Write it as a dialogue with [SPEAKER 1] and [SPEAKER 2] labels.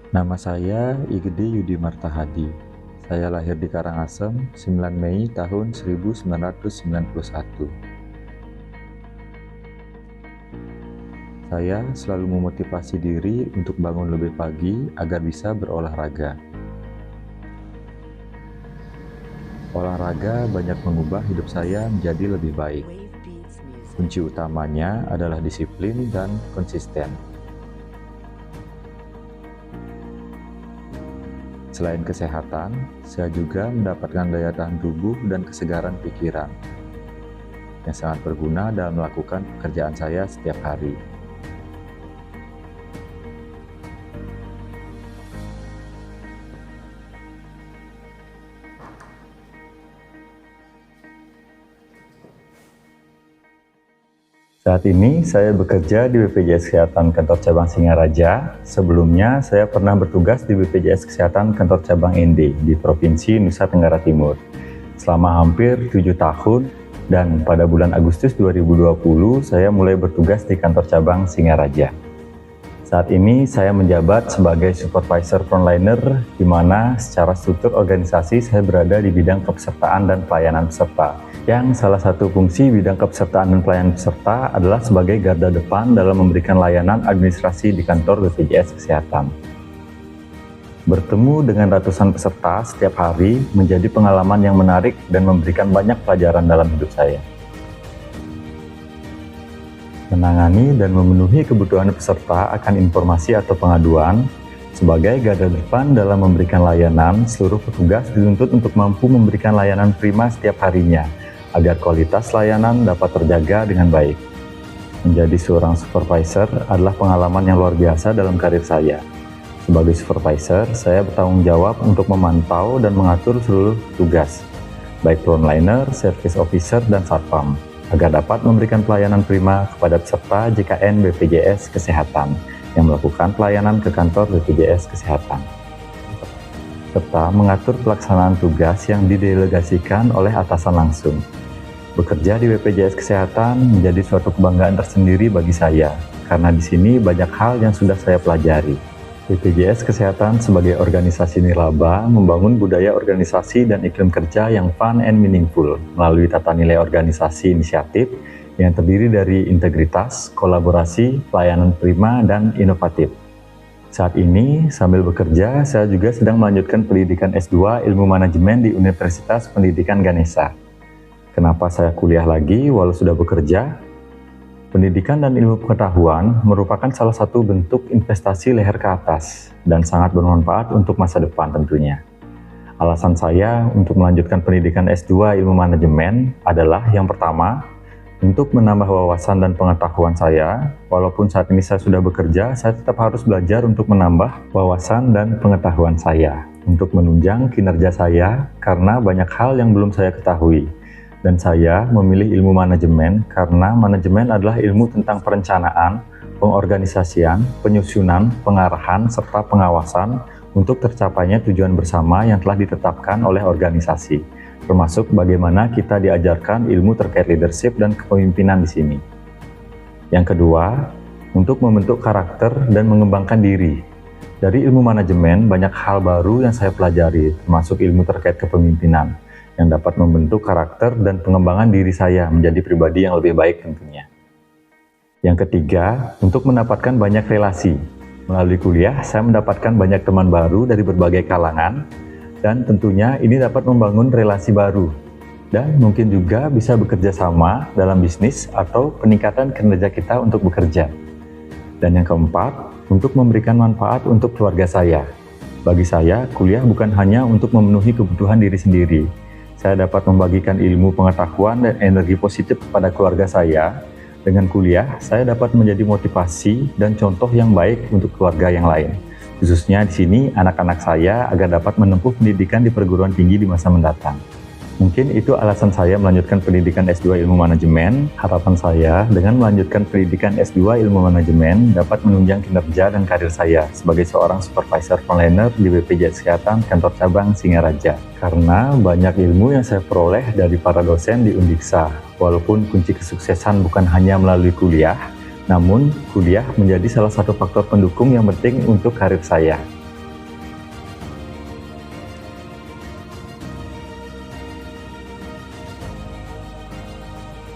[SPEAKER 1] Nama saya Igede Yudi Martahadi. Saya lahir di Karangasem 9 Mei tahun 1991. Saya selalu memotivasi diri untuk bangun lebih pagi agar bisa berolahraga. Olahraga banyak mengubah hidup saya menjadi lebih baik. Kunci utamanya adalah disiplin dan konsisten. Selain kesehatan, saya juga mendapatkan daya tahan tubuh dan kesegaran pikiran yang sangat berguna dalam melakukan pekerjaan saya setiap hari. Saat ini saya bekerja di BPJS Kesehatan Kantor Cabang Singaraja. Sebelumnya saya pernah bertugas di BPJS Kesehatan Kantor Cabang ND di Provinsi Nusa Tenggara Timur selama hampir 7 tahun, dan pada bulan Agustus 2020 saya mulai bertugas di Kantor Cabang Singaraja. Saat ini saya menjabat sebagai Supervisor Frontliner, di mana secara struktur organisasi saya berada di bidang kepesertaan dan pelayanan peserta. Yang salah satu fungsi bidang kepesertaan dan pelayanan peserta adalah sebagai garda depan dalam memberikan layanan administrasi di kantor BPJS Kesehatan. Bertemu dengan ratusan peserta setiap hari menjadi pengalaman yang menarik dan memberikan banyak pelajaran dalam hidup saya. Menangani dan memenuhi kebutuhan peserta akan informasi atau pengaduan. Sebagai garda depan dalam memberikan layanan, seluruh petugas dituntut untuk mampu memberikan layanan prima setiap harinya, agar kualitas layanan dapat terjaga dengan baik. Menjadi seorang supervisor adalah pengalaman yang luar biasa dalam karir saya. Sebagai supervisor, saya bertanggung jawab untuk memantau dan mengatur seluruh petugas, baik frontliner, service officer, dan satpam, agar dapat memberikan pelayanan prima kepada peserta JKN BPJS Kesehatan yang melakukan pelayanan ke kantor BPJS Kesehatan, serta mengatur pelaksanaan tugas yang didelegasikan oleh atasan langsung. Bekerja di BPJS Kesehatan menjadi suatu kebanggaan tersendiri bagi saya, karena di sini banyak hal yang sudah saya pelajari. BPJS Kesehatan sebagai organisasi nirlaba membangun budaya organisasi dan iklim kerja yang fun and meaningful melalui tata nilai organisasi inisiatif yang terdiri dari integritas, kolaborasi, pelayanan prima, dan inovatif. Saat ini, sambil bekerja, saya juga sedang melanjutkan pendidikan S2 Ilmu Manajemen di Universitas Pendidikan Ganesha. Kenapa saya kuliah lagi walau sudah bekerja? Pendidikan dan ilmu pengetahuan merupakan salah satu bentuk investasi leher ke atas dan sangat bermanfaat untuk masa depan tentunya. Alasan saya untuk melanjutkan pendidikan S2 Ilmu Manajemen adalah yang pertama, untuk menambah wawasan dan pengetahuan saya. Walaupun saat ini saya sudah bekerja, saya tetap harus belajar untuk menambah wawasan dan pengetahuan saya, untuk menunjang kinerja saya karena banyak hal yang belum saya ketahui. Dan saya memilih ilmu manajemen karena manajemen adalah ilmu tentang perencanaan, pengorganisasian, penyusunan, pengarahan, serta pengawasan untuk tercapainya tujuan bersama yang telah ditetapkan oleh organisasi, termasuk bagaimana kita diajarkan ilmu terkait leadership dan kepemimpinan di sini. Yang kedua, untuk membentuk karakter dan mengembangkan diri. Dari ilmu manajemen, banyak hal baru yang saya pelajari, termasuk ilmu terkait kepemimpinan, yang dapat membentuk karakter dan pengembangan diri saya menjadi pribadi yang lebih baik tentunya. Yang ketiga, untuk mendapatkan banyak relasi. Melalui kuliah, saya mendapatkan banyak teman baru dari berbagai kalangan, dan tentunya ini dapat membangun relasi baru. Dan mungkin juga bisa bekerja sama dalam bisnis atau peningkatan kinerja kita untuk bekerja. Dan yang keempat, untuk memberikan manfaat untuk keluarga saya. Bagi saya, kuliah bukan hanya untuk memenuhi kebutuhan diri sendiri. Saya dapat membagikan ilmu pengetahuan dan energi positif kepada keluarga saya. Dengan kuliah, saya dapat menjadi motivasi dan contoh yang baik untuk keluarga yang lain. Khususnya di sini, anak-anak saya agar dapat menempuh pendidikan di perguruan tinggi di masa mendatang. Mungkin itu alasan saya melanjutkan pendidikan S2 Ilmu Manajemen. Harapan saya dengan melanjutkan pendidikan S2 Ilmu Manajemen dapat menunjang kinerja dan karir saya sebagai seorang supervisor frontliner di BPJS Kesehatan Kantor Cabang Singaraja. Karena banyak ilmu yang saya peroleh dari para dosen di Undiksa. Walaupun kunci kesuksesan bukan hanya melalui kuliah, namun kuliah menjadi salah satu faktor pendukung yang penting untuk karir saya.